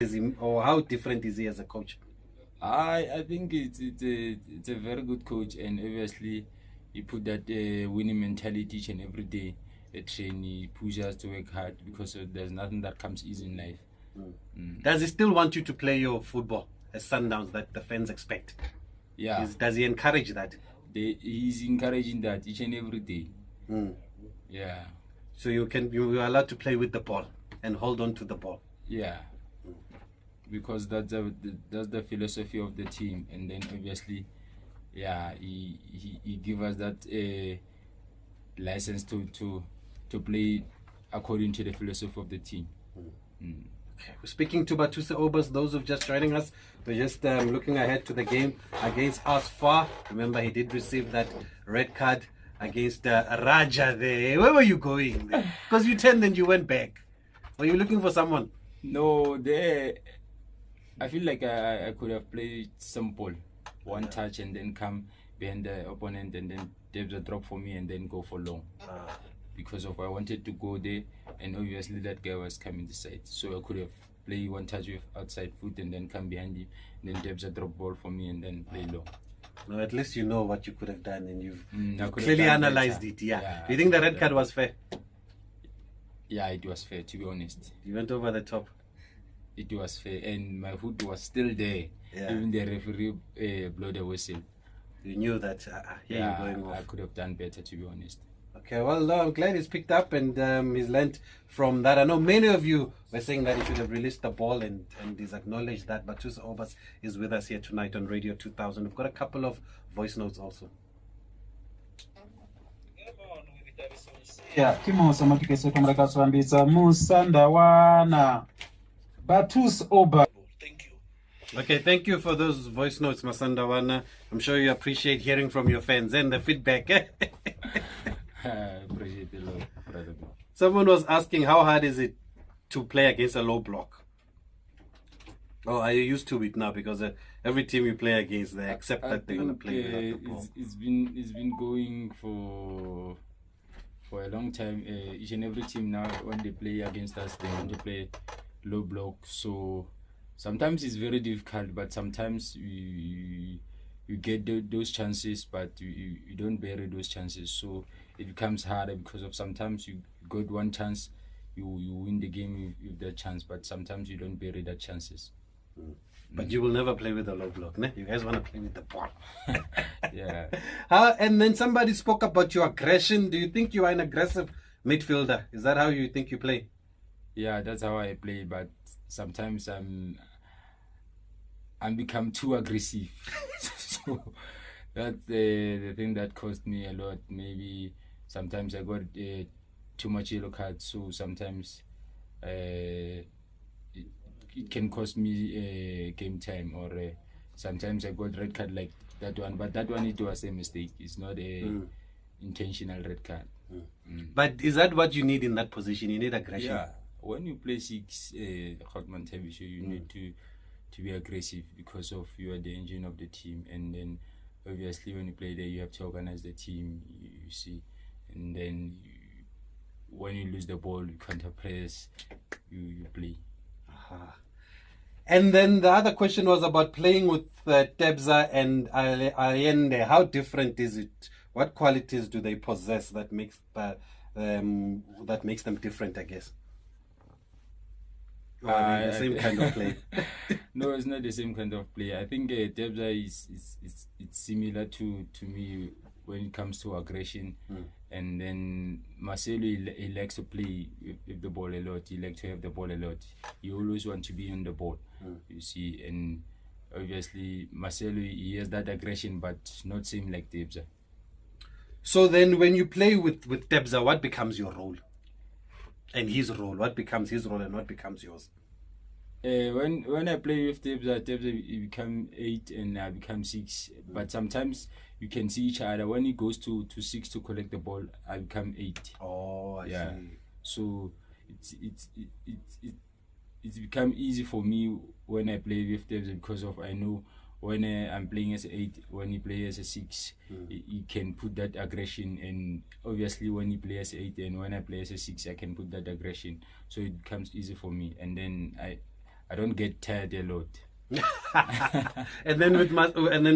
is he, or how different is he as a coach? I think it's a very good coach, and obviously he put that winning mentality each and every day. A train, he pushes us to work hard because there's nothing that comes easy in life. Does he still want you to play your football as Sundowns that the fans expect? Yeah, Does he encourage that? he's encouraging that each and every day. Yeah, So you're allowed to play with the ball and hold on to the ball. yeah, because that's the philosophy of the team, and then obviously, yeah, he give us that license to play according to the philosophy of the team. Okay. We're speaking to Bathusi Aubaas. Those who've just joining us, we're just looking ahead to the game against Asfar. Remember, he did receive that red card against Raja there. Where were you going? Because you turned and you went back. Were you looking for someone? No, there. I feel like I could have played some ball, one touch, and then come behind the opponent, and then there's a drop for me, and then go for long. Because of I wanted to go there, and obviously that guy was coming this side, so I could have played one touch with outside foot and then come behind him, and then Debs a drop ball for me and then play long. No, at least you know what you could have done, and you've could have clearly done analyzed better. it. Yeah. Yeah, Do you think the red card was fair? Yeah, it was fair, to be honest. You went over the top. It was fair, and my foot was still there. Yeah. Even the referee blew the whistle. You knew that. Yeah, you're going off. I could have done better, to be honest. Okay, well, I'm glad he's picked up and he's learned from that. I know many of you were saying that he should have released the ball, and he's acknowledged that. Bathusi Aubaas is with us here tonight on Radio 2000. We've got a couple of voice notes also. Yeah, Kimosa Matikese Kamrakaswambisa Musandawana Bathusi Aubaas. Thank you. Okay, thank you for those voice notes, Masandawana. I'm sure you appreciate hearing from your fans and the feedback. I appreciate it a lot, brother. Someone was asking, how hard is it to play against a low block? Oh, are you used to it now? Because every team you play against, they accept that they're going to play without the ball. It's been going for a long time. Each and every team now, when they play against us, they want to play low block. So sometimes it's very difficult, but sometimes you get those chances, but you don't bury those chances. So it becomes harder because of sometimes you got one chance, you win the game with that chance, but sometimes you don't bury that chances. But you will never play with a low block, ne? You guys want to play with the ball. Yeah. And then somebody spoke about your aggression. Do you think you are an aggressive midfielder? Is that how you think you play? Yeah, that's how I play, but sometimes I'm become too aggressive. So that's the thing that cost me a lot. Maybe sometimes I got too much yellow cards, so sometimes it can cost me game time, or sometimes I got red card like that one. But that one, it was a mistake. It's not a intentional red card. But is that what you need in that position? You need aggression. Yeah, when you play six, Hotman Television, you need to be aggressive because of you are the engine of the team, and then obviously when you play there, you have to organize the team. You see, and then when you lose the ball, you counter press, you play. And then the other question was about playing with Tebza and Allende. How different is it? What qualities do they possess that makes them different, I guess? Or are they the same kind of play? No, it's not the same kind of play. I think Tebza is similar to me when it comes to aggression. And then Marcelo, he likes to play with the ball a lot. He likes to have the ball a lot. He always wants to be on the ball, you see. And obviously, Marcelo, he has that aggression, but not same like Tebza. So then when you play with Tebza, what becomes your role? And his role? What becomes his role and what becomes yours? When I play with Tebza he become 8 and I become 6. But sometimes you can see each other. When he goes to 6 to collect the ball, I become 8. Oh, I see. So it's become easy for me when I play with Tebza because of I know when I'm playing as 8, when he plays as a 6, he can put that aggression. And obviously when he plays as 8 and when I play as a 6, I can put that aggression. So it becomes easy for me. And then I don't get tired a lot. And then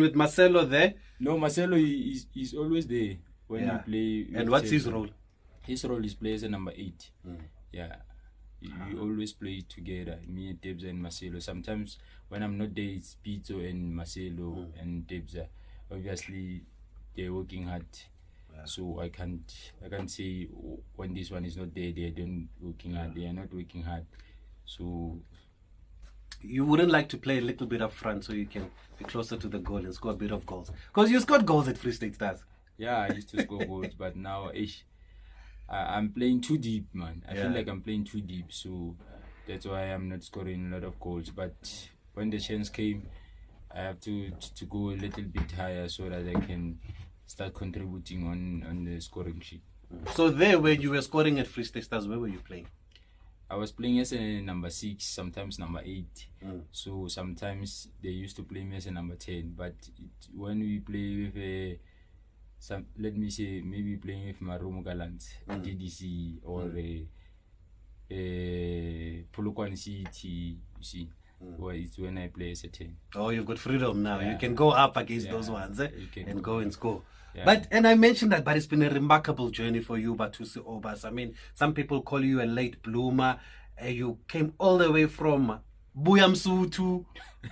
with Marcelo there. No, Marcelo is always there when Yeah. we play. And with what's his Chelsea. role? His role is plays as number 8. Yeah. We always play together, me and Debza and Marcelo. Sometimes when I'm not there, it's Pito and Marcelo and Debza. Obviously, they're working hard. So I can't say when this one is not there, they don't working hard. They are not working hard. So You wouldn't like to play a little bit up front so you can be closer to the goal and score a bit of goals? Because you scored goals at Free State Stars. yeah, I used to score goals, but now I'm playing too deep, man. I feel like I'm playing too deep, so that's why I'm not scoring a lot of goals. But when the chance came, I have to go a little bit higher so that I can start contributing on the scoring sheet. So there, when you were scoring at Free State Stars, where were you playing? I was playing as a number 6, sometimes number 8. So sometimes they used to play me as a number 10. But when we play with let me say, maybe playing with Marumo Gallants, DDC, or Polokwane City, you see, where it's when I play as a 10. Oh, you've got freedom now. You can go up against those ones and go and score. Yeah. And I mentioned that, but it's been a remarkable journey for you, Bathusi Aubaas. I mean, some people call you a late bloomer. You came all the way from Buyamsutu,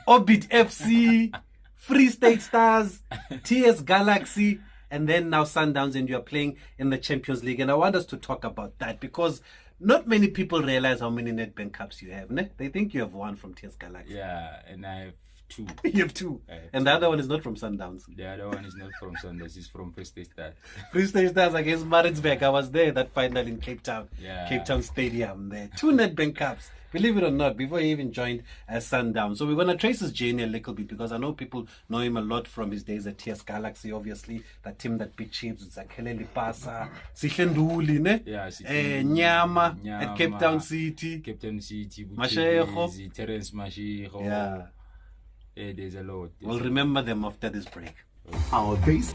Orbit FC, Free State Stars, TS Galaxy, and then now Sundowns, and you're playing in the Champions League. And I want us to talk about that because not many people realize how many Nedbank Cups you have. Ne? They think you have one from TS Galaxy. Yeah, and I have 2. You have 2. And the other one is not from Sundowns. The other one is not from Sundowns, it's from Free State Stars. Free State Stars against Maritzburg. I was there that final in Cape Town. Yeah. Cape Town Stadium there. 2 Nedbank Cups. Believe it or not, before he even joined as Sundown. So we're going to trace his journey a little bit because I know people know him a lot from his days at TS Galaxy, obviously. That team that beat Chiefs, Zakele Lipasa, Sihlenduuli, ne? Yeah, Nyama at Cape Town City. Cape Town City, Mashego. Terence Mashego. Yeah. There's a lot. We'll remember them after this break. Our base.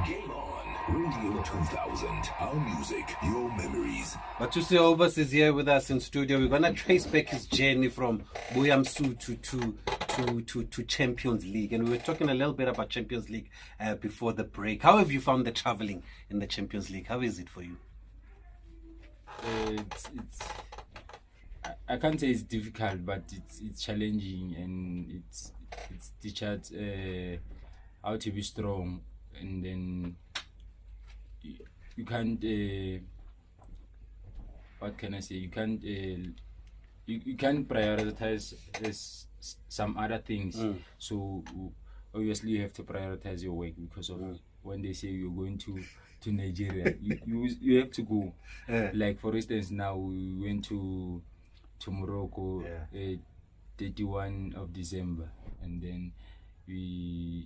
Game on. Radio 2000. Our music, your memories. Bathusi Aubaas is here with us in studio. We're going to trace back his journey from Buyamsutu to Champions League. And we were talking a little bit about Champions League before the break. How have you found the traveling in the Champions League? How is it for you? I can't say it's difficult, but it's challenging, and it's teaches how to be strong, and then you can't what can I say, you can't you can't prioritize some other things. So obviously you have to prioritize your work because of when they say you're going to Nigeria, you have to go. Like for instance, now we went to Morocco 31 of December, and then you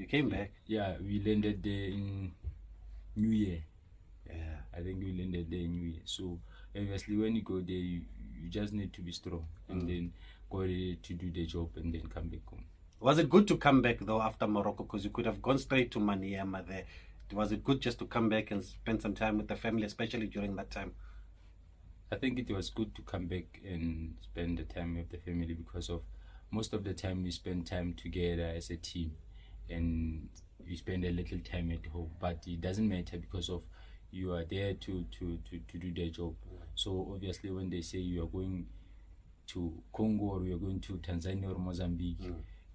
came back. Yeah, we landed there in New Year. Yeah, I think we landed there in New Year. So obviously when you go there, you just need to be strong, and then go there to do the job and then come back home. Was it good to come back though after Morocco? Because you could have gone straight to Maniema there. Was it good just to come back and spend some time with the family, especially during that time? I think it was good to come back and spend the time with the family because of most of the time we spend time together as a team, and we spend a little time at home. But it doesn't matter because of you are there to do their job. So obviously when they say you are going to Congo or you are going to Tanzania or Mozambique,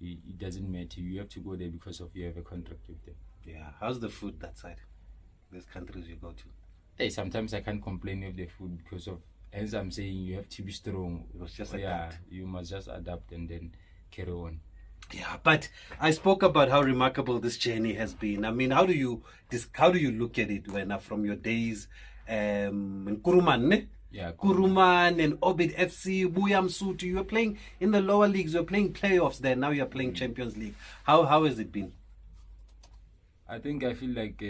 it doesn't matter. You have to go there because of you have a contract with them. Yeah. How's the food that side? These countries you go to? Hey, sometimes I can't complain of the food because of, as I'm saying, you have to be strong. You must just yeah, adapt. you must just adapt and then carry on. Yeah, but I spoke about how remarkable this journey has been. I mean, how do you look at it when from your days in Kuruman, ne? Yeah, Kuruman and Orbit FC, Buyamsutu, you were playing in the lower leagues, you were playing playoffs there, now you're playing Champions League. How has it been? I feel like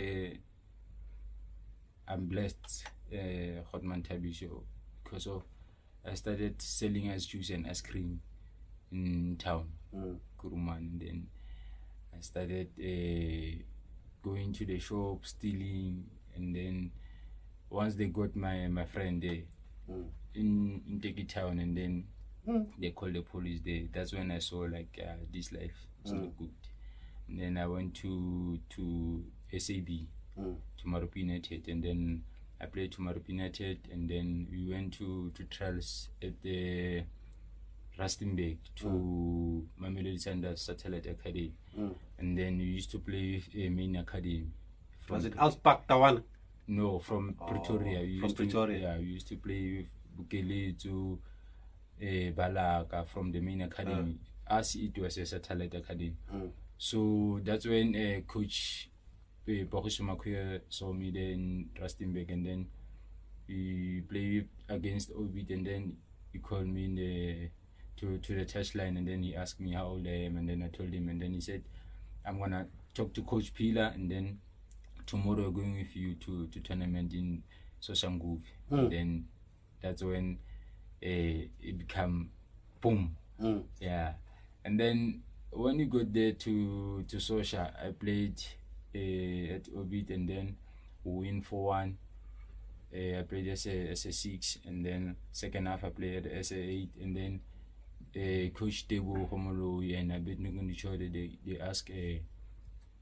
I'm blessed, Hotman Tabisho, because of I started selling ice juice and ice cream in town, Kuruman, and then I started going to the shop, stealing, and then once they got my friend there in Teki town, and then They called the police there. That's when I saw like this life is not good. And then I went to SAB, to Marup United, and then I played to Marup United, and then we went to trials at the Rustenburg to Mamelodi Sundowns Satellite Academy, and then we used to play with a main academy. Was it Alspak Tawan? No, from Pretoria. From Pretoria. Yeah, we used to play with Bukele to Balaka from the main academy. As it was a satellite academy. So that's when Coach Bathusi Aubaas saw me there in Rustenburg, and then we played against Orbit, and then he called me in to the touchline, and then he asked me how old I am, and then I told him, and then he said, I'm gonna talk to Coach Pila, and then tomorrow we're going with you to tournament in Soshanguve. And then that's when it became boom. Yeah. And then when we got there to Sosha, I played at Orbit, and then we win 4-1. I played as a 6, and then second half I played as a 8, and then Coach Tebo Homolo and I bet they asked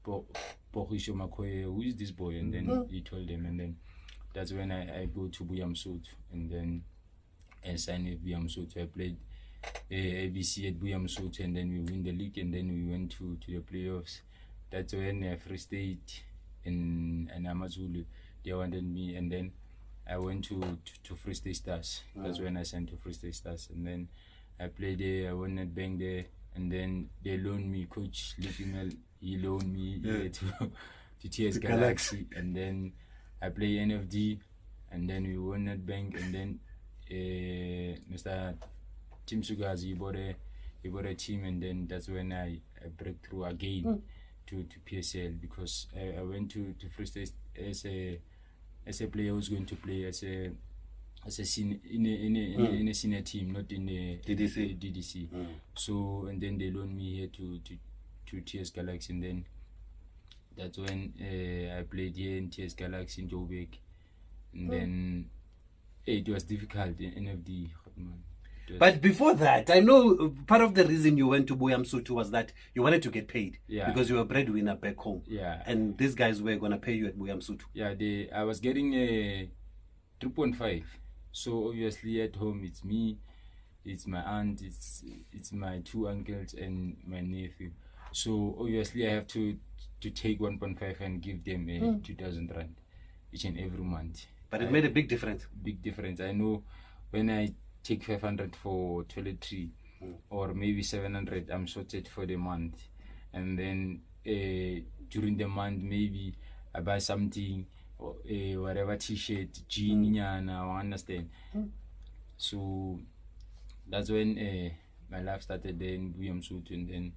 Bathusi Aubaas, who is this boy? And then he told them, and then that's when I go to Buyamsut, and then I signed with Buyamsut. I played ABC at Buyamsut, and then we win the league, and then we went to the playoffs. That's when Free State and Amazulu, they wanted me, and then I went to Free State Stars. That's when I signed to Free State Stars, and then I played there. I won that bank there, and then they loaned me. Coach Lipimel, he loaned me to TS Galaxy, and then I played NFD, and then we won that bank, and then Mr. Tim Sugazi, he bought a team, and then that's when I break through again to PSL, because I went to Free State as a player who's going to play as a in a senior team, not in a DDC. So, and then they loaned me here to TS Galaxy, and then that's when I played here in TS Galaxy in Joburg, and then it was difficult in NFD. But before that, I know part of the reason you went to Buyamsut was that you wanted to get paid, because you were a breadwinner back home. Yeah. And these guys were going to pay you at Buyamsut. Yeah, I was getting a 3.5. So obviously at home it's me, it's my aunt, it's my 2 uncles and my nephew. So obviously I have to take 1.5 and give them 2,000 rand each and every month. But it made a big difference. Big difference. I know when I take 500 for toiletry or maybe 700, I'm sorted for the month. And then during the month maybe I buy something, or whatever t-shirt, jean, I understand. So that's when my life started there in Buyamsut, and then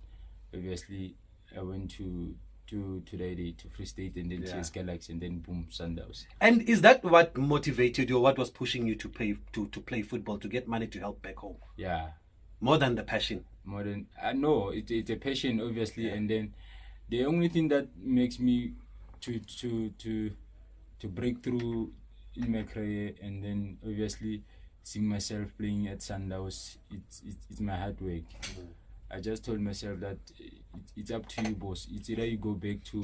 obviously I went to Free State, and then TS Galaxy, and then boom, Sundowns. And is that what motivated you, or what was pushing you to play football, to get money to help back home? Yeah. More than the passion? More than, no, it's a passion, obviously, and then the only thing that makes me to break through in my career, and then obviously seeing myself playing at Sundowns, it's my hard work. I just told myself that it's up to you, boss. It's either you go back to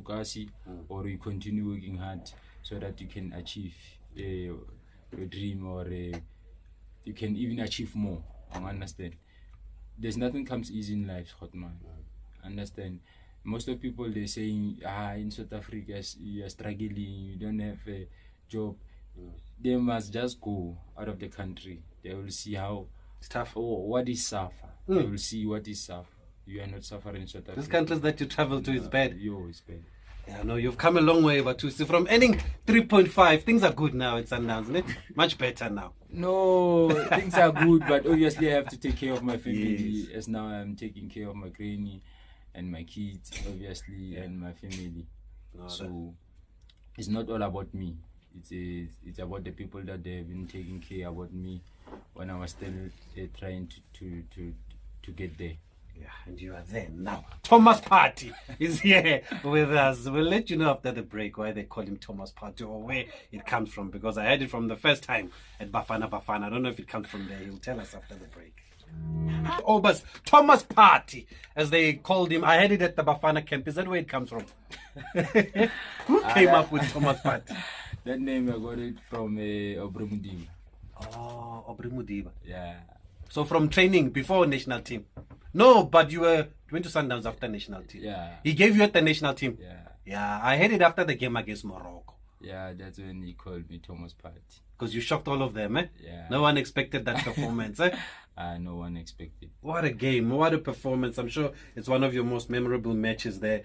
Kasi, or you continue working hard so that you can achieve your dream, or you can even achieve more. I understand. There's nothing comes easy in life, Hotman. Understand? Most of people, they're saying, in South Africa you're struggling, you don't have a job. They must just go out of the country. They will see how it's tough. What is suffer. They will see what is suffer. You are not suffering in South Africa. These countries that you travel to is bad. It's bad. Yeah, no, you've come a long way, Bathusi. From earning 3.5, things are good now at Sundowns, isn't it? Much better now. No, things are good, but obviously I have to take care of my family. As now I'm taking care of my granny and my kids, obviously, and my family. So it's not all about me. It's about the people that they've been taking care about me when I was still trying to get there. Yeah, and you are there now. Thomas Partey is here with us. We'll let you know after the break why they call him Thomas Partey or where it comes from, because I heard it from the first time at Bafana Bafana. I don't know if it comes from there. He'll tell us after the break. Aubaas, Thomas Partey, as they called him. I heard it at the Bafana camp. Is that where it comes from? Who came up with Thomas Partey? That name I got it from Obremudima. Oh, Obremudima. Yeah. So from training before national team? No, but you went to Sundowns after national team. Yeah. He gave you at the national team? Yeah. Yeah, I heard it after the game against Morocco. Yeah, that's when he called me Thomas Partey. Because you shocked all of them, eh? Yeah. No one expected that performance, eh? No one expected. What a game, what a performance. I'm sure it's one of your most memorable matches there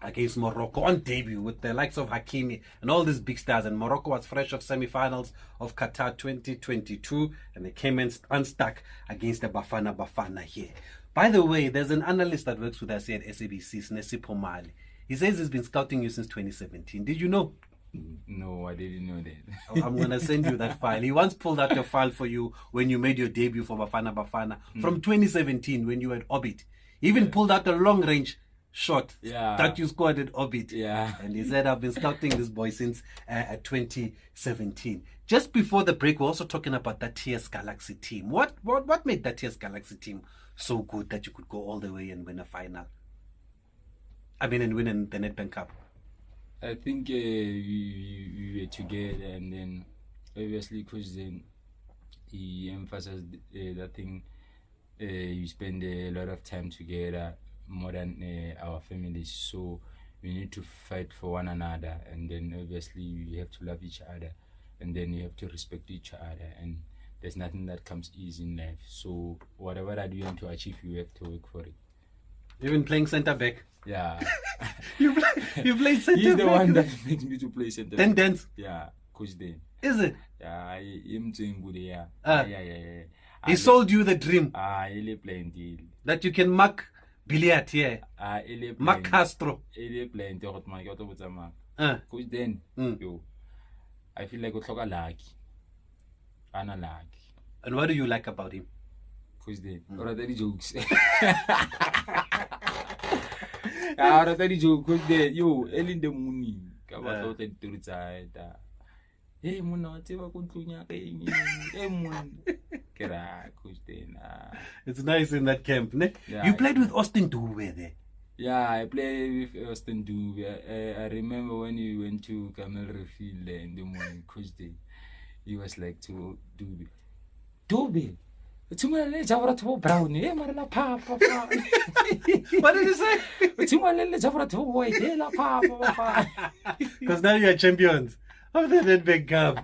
against Morocco on debut with the likes of Hakimi and all these big stars. And Morocco was fresh off semi-finals of Qatar 2022 and they came in unstuck against the Bafana here. By the way, there's an analyst that works with us here at SABC, Snesi Pomali. He says he's been scouting you since 2017. Did you know? No, I didn't know that. I'm going to send you that file. He once pulled out a file for you when you made your debut for Bafana from 2017 when you were at Orbit. He even pulled out a long-range shot that you scored at Orbit. Yeah. And he said, I've been scouting this boy since 2017. Just before the break, we're also talking about that TS Galaxy team. What made that TS Galaxy team so good that you could go all the way and win a final? I mean, and win the Nedbank Cup. I think we were together, and then obviously Coach then he emphasized that thing. You spend a lot of time together, more than our families. So we need to fight for one another, and then obviously you have to love each other, and then you have to respect each other. And there's nothing that comes easy in life. So whatever that you want to achieve, you have to work for it. Even playing centre back. Yeah. you play centre back. He's the one that makes me to play centre back. Dance. Yeah, Coach Dan. Is it? Yeah, him doing good. Yeah. Yeah. He sold you the dream. He playing deal. That you can mark billiard here. Mark Castro. He playing deal. Coach Dan. Yo, I feel like we talk a lucky. Ana lucky. And what do you like about him? Coach Dan. Or are there jokes? Are there jokes? Coach Dan. Yo, early in the morning. Hey, Muna, it's nice in that camp, ne? Yeah, you played with Austin Dube there. Yeah, I played with Austin Dube. I remember when we went to Camel Field in the morning, Coach Day. He was like to Dube. Brown. What did you say? Because now you are champions of the Nedbank Cup.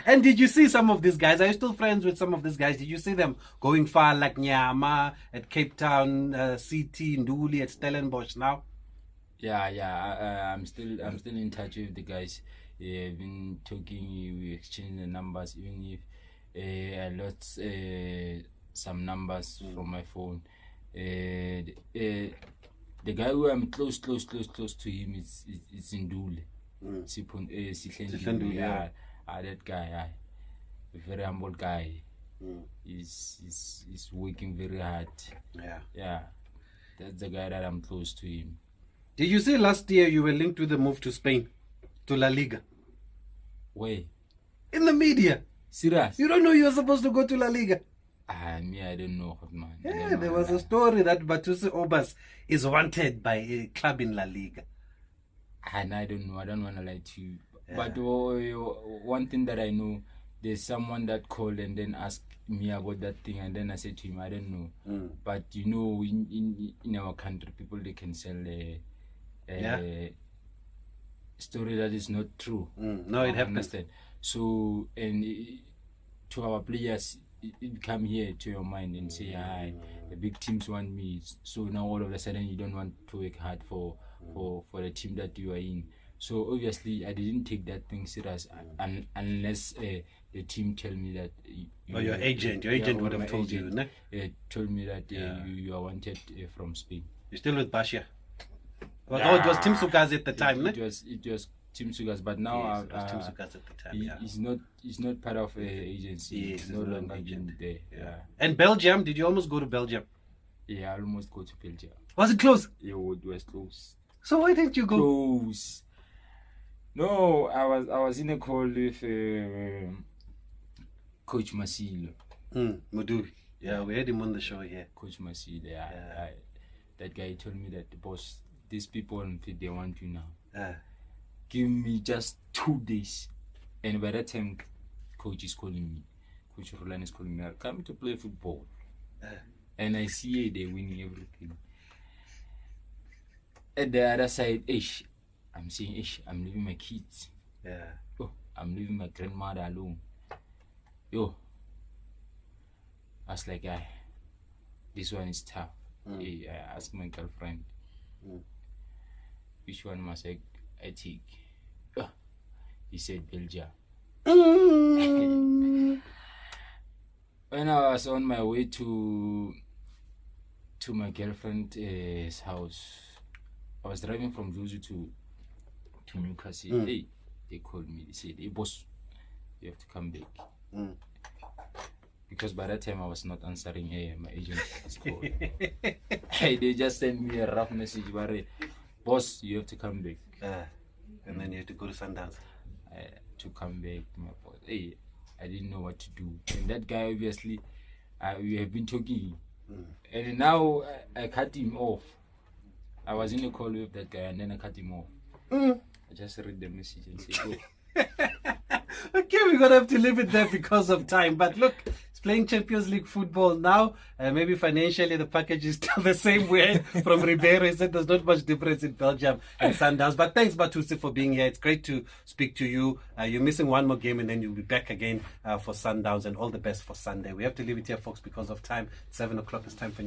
And did you see some of these guys? Are you still friends with some of these guys? Did you see them going far like Nyama at Cape Town, CT, Nduli at Stellenbosch now? Yeah. I'm still in touch with the guys. I've been talking. We exchange the numbers, even if I lost some numbers from my phone. The guy who I'm close to him is Nduli. Yeah. That guy, a very humble guy. He's working very hard. Yeah. That's the guy that I'm close to him. Did you see last year you were linked with the move to Spain, to La Liga? Where? In the media. Serious? You don't know you were supposed to go to La Liga? I don't know, man. Yeah, there was a story that Bathusi Aubaas is wanted by a club in La Liga. And I don't know. I don't want to lie to you. Yeah. But one thing that I know, there's someone that called and then asked me about that thing, and then I said to him, I don't know. But you know, in our country, people, they can sell a story that is not true. No, it happens. So, and to our players, it come here to your mind and say, hi, the big teams want me. So now all of a sudden you don't want to work hard for the team that you are in. So obviously I didn't take that thing serious unless the team tell me that your agent would have told you, ne? Told me that you are wanted from Spain. You're still with Bashia? Well, it was Tim Sukazi at the time, ne? It was Tim Sugas, but now Tim Sukazi at the time. He's not part of an agency. He's no longer agent there. And Belgium, did you almost go to Belgium? Yeah, I almost go to Belgium. Was it close? Yeah, it was close. So why didn't you go? Close. No, I was in a call with Coach Masilo. Mudubi. Yeah, we had him on the show here. Coach Masilo, yeah. That guy told me that, boss, these people they want you now. Give me just 2 days. And by that time, coach is calling me. Coach Roland is calling me. I'm coming to play football. And I see they're winning everything. At the other side, I'm saying, I'm leaving my kids. Yeah. Oh, I'm leaving my grandmother alone. Yo. I was like, this one is tough. I asked my girlfriend, which one must I take? He said Belgium. When I was on my way to my girlfriend's house, I was driving from Zuzu to Newcastle. They called me. They said, "Hey, boss, you have to come back." Because by that time I was not answering my agent's call. They just sent me a rough message, boss, you have to come back. And then you have to go to Sundowns. To come back to my boss. I didn't know what to do. And that guy, obviously, we have been talking. And now I cut him off. I was in a call with that guy and then I cut him off. I just read the message and said, go. Okay, we're going to have to leave it there because of time. But look, it's playing Champions League football now. Maybe financially the package is still the same way from Ribeiro. He said there's not much difference in Belgium and Sundowns. But thanks, Bathusi, for being here. It's great to speak to you. You're missing one more game and then you'll be back again for Sundowns. And all the best for Sunday. We have to leave it here, folks, because of time. 7 o'clock is time for news.